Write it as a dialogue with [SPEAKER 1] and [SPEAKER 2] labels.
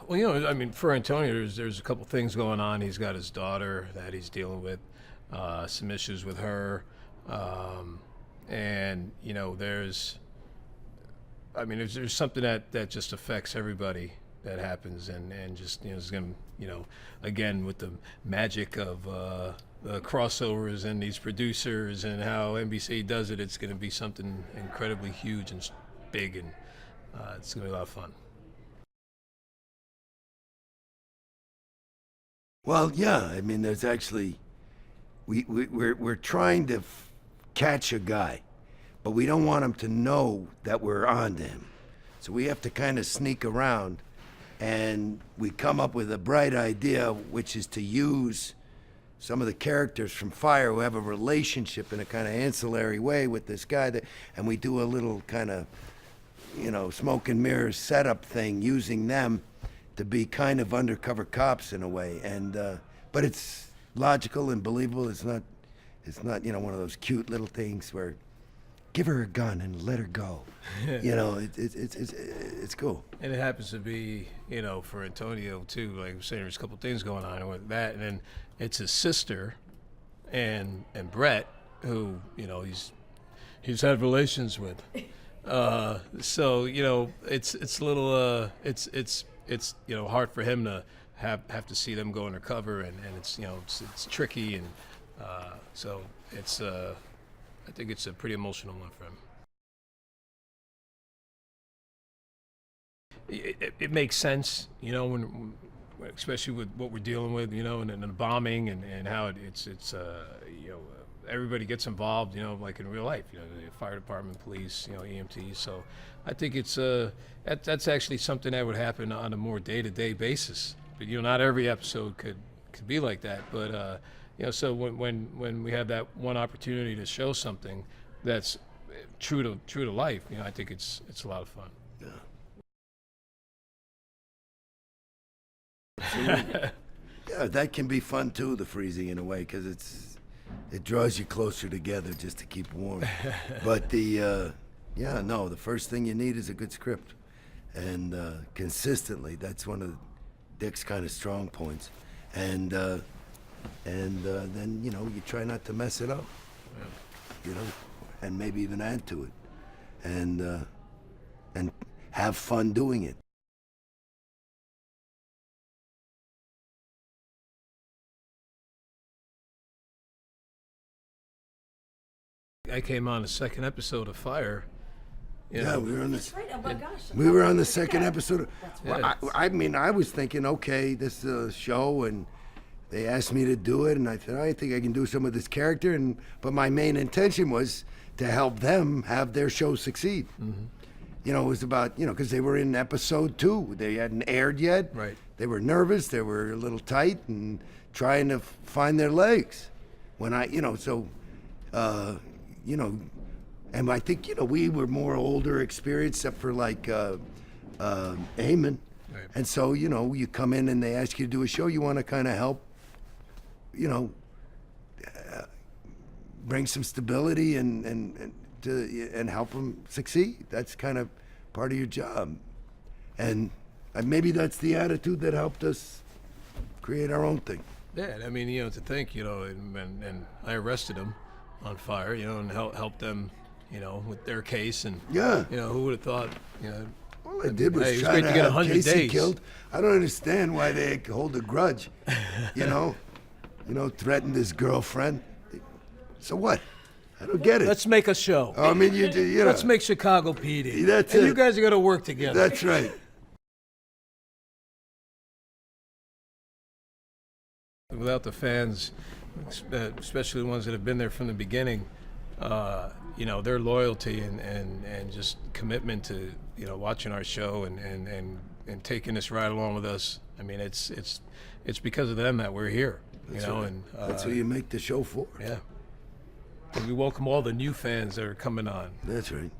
[SPEAKER 1] Well, you know, I mean, for Antonio, there's a couple things going on. He's got his daughter that he's dealing with, some issues with her, and you know, there's something that just affects everybody that happens, and just, you know, it's gonna, you know, again with the magic of the crossovers and these producers and how NBC does it, it's gonna be something incredibly huge and big, and it's gonna be a lot of fun.
[SPEAKER 2] Well, yeah, I mean, there's actually, we're trying to catch a guy, but we don't want him to know that we're on to him. So we have to kind of sneak around, and we come up with a bright idea, which is to use some of the characters from Fire who have a relationship in a kind of ancillary way with this guy, and we do a little kind of, you know, smoke and mirrors setup thing using them to be kind of undercover cops in a way, and but it's logical and believable. It's not, you know, one of those cute little things where give her a gun and let her go. You know, it's cool.
[SPEAKER 1] And it happens to be, you know, for Antonio too. Like I was saying, there's a couple things going on with that, and then it's his sister, and Brett, who, you know, he's had relations with. So you know, it's a little it's you know, hard for him to have to see them go undercover, and it's, you know, it's tricky, and so it's I think it's a pretty emotional one for him. It makes sense, you know, when especially with what we're dealing with, you know, and the bombing, and how it's you know, everybody gets involved, you know, like in real life, you know, the fire department, police, you know, EMTs. So I think it's that's actually something that would happen on a more day-to-day basis. But you know, not every episode could be like that. But you know, so when we have that one opportunity to show something that's true to life, you know, I think it's a lot of fun.
[SPEAKER 2] Yeah. Yeah, that can be fun too, the freezing, in a way, because it draws you closer together just to keep warm. But yeah, no, the first thing you need is a good script, and consistently, that's one of Dick's kind of strong points, and then, you know, you try not to mess it up, you know, and maybe even add to it, and have fun doing it.
[SPEAKER 1] I came on the second episode of Fire. You
[SPEAKER 2] Yeah,
[SPEAKER 1] know,
[SPEAKER 2] we were on
[SPEAKER 3] That's right. Oh my gosh.
[SPEAKER 2] We were on the second episode.
[SPEAKER 3] That's
[SPEAKER 2] Well,
[SPEAKER 1] right.
[SPEAKER 2] I mean, I was thinking, okay, this is a show, and they asked me to do it, and I thought, I think I can do some of this character, but my main intention was to help them have their show succeed.
[SPEAKER 1] Mm-hmm.
[SPEAKER 2] You know, it was about, you know, because they were in episode 2. They hadn't aired yet.
[SPEAKER 1] Right.
[SPEAKER 2] They were nervous. They were a little tight and trying to find their legs. When you know, so, you know, and I think, you know, we were more older, experienced, except for like Eamon.
[SPEAKER 1] Right.
[SPEAKER 2] And so, you know, you come in and they ask you to do a show, you want to kind of help, you know, bring some stability and help them succeed. That's kind of part of your job. And maybe that's the attitude that helped us create our own thing.
[SPEAKER 1] Yeah, I mean, you know, to think, you know, and I arrested him on Fire, you know, and helped them, you know, with their case, and
[SPEAKER 2] Yeah.
[SPEAKER 1] you know, who would have thought, you know.
[SPEAKER 2] All I did was
[SPEAKER 1] Hey, it was
[SPEAKER 2] try
[SPEAKER 1] great
[SPEAKER 2] to
[SPEAKER 1] to get
[SPEAKER 2] have
[SPEAKER 1] 100
[SPEAKER 2] Casey
[SPEAKER 1] days.
[SPEAKER 2] killed. I don't understand why they hold a grudge. You know, threatened his girlfriend. So what? I don't get it.
[SPEAKER 1] Let's make a show.
[SPEAKER 2] I mean, you know.
[SPEAKER 1] Let's make Chicago PD.
[SPEAKER 2] That's
[SPEAKER 1] and
[SPEAKER 2] it.
[SPEAKER 1] you guys are going to work together.
[SPEAKER 2] That's right.
[SPEAKER 1] Without the fans, especially the ones that have been there from the beginning, you know, their loyalty and just commitment to, you know, watching our show and taking this ride along with us. I mean, it's because of them that we're here, you know,
[SPEAKER 2] right.
[SPEAKER 1] and
[SPEAKER 2] That's who you make the show for.
[SPEAKER 1] yeah. And we welcome all the new fans that are coming on.
[SPEAKER 2] That's right.